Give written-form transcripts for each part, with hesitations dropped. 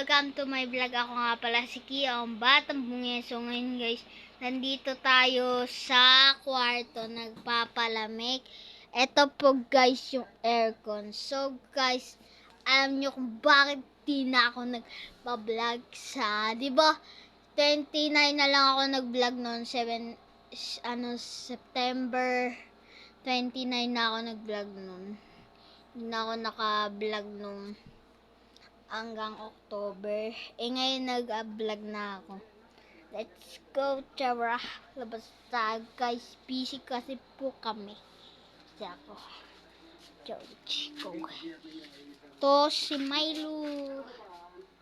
welcome to my vlog. Ako nga pala si Kia, ang batang bungeso. Ngayon guys, nandito tayo sa kwarto, nagpapalamig. Ito po guys yung aircon. So guys, alam nyo kung bakit di na ako nagpa-vlog sa, di ba? 29 na lang ako nag-vlog noon, September 29 na ako nag-vlog noon. Hindi na ako naka-vlog nung hanggang October. Ngayon nag-vlog na ako. Let's go, tara. Labas tayo, guys. Busy kasi po kami. Kasi ako. George, go. To si Milo.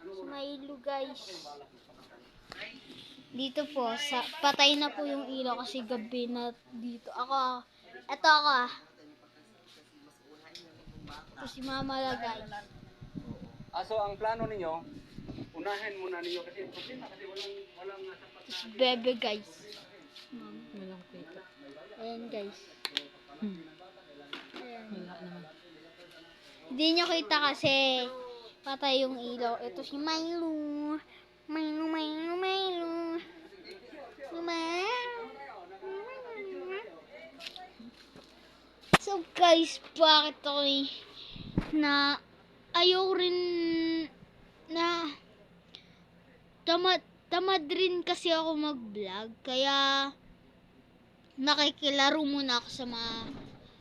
Si Milo, guys. Dito po, patay na po yung ilaw kasi gabi na dito. Ito ako. Ito si Mama la, guys. So ang plano ninyo, unahin muna ninyo kasi problema kasi walang sapat na Bebe guys. Walang kwenta. Ayan guys. Ayan. Wala naman. Hindi nyo kita kasi patay yung ilaw. Ito si Milo. Milo. So guys, bakit ako na ayaw rin na tamad rin kasi ako mag-vlog, kaya nakikilaro muna ako sa mga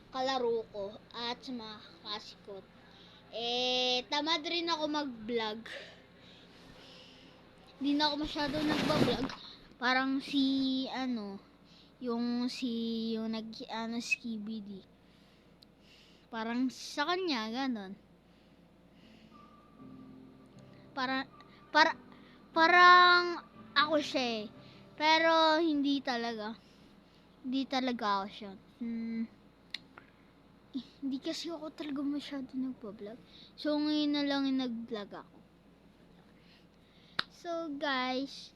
kalaro ko at sa mga kasikot. Tamad rin ako mag-vlog. Hindi na ako masyado nagba-vlog. Parang yung Skibidi. Parang sa kanya, ganon. Parang ako siya pero hindi talaga ako siya. Hindi kasi ako talaga masyado nagpa-vlog, so ngayon na lang nag-vlog ako. So guys,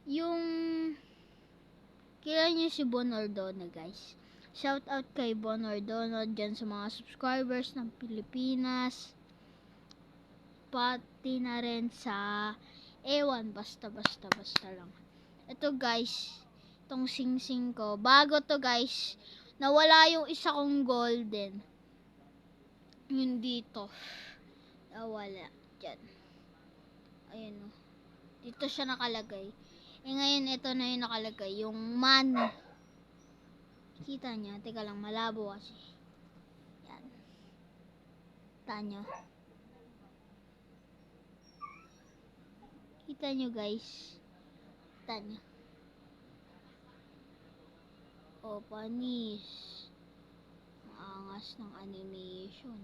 yung kilala niyo si Bon Ordona, guys. Shout out kay Bon Ordona dyan sa mga subscribers ng Pilipinas, pati na rin sa basta lang. Ito guys, itong sing-sing ko, bago to guys, nawala yung isa kong golden, yun dito, nawala dyan, ayun o, dito siya nakalagay. Ngayon ito na yung nakalagay, yung money. Kita niya, teka lang, malabo kasi yan, kita nyo guys, panis, maangas ng animation.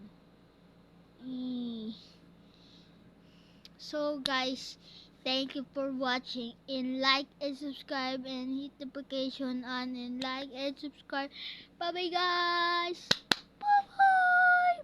So guys, thank you for watching, and like and subscribe and hit the notification on and like and subscribe. Bye bye guys, bye bye.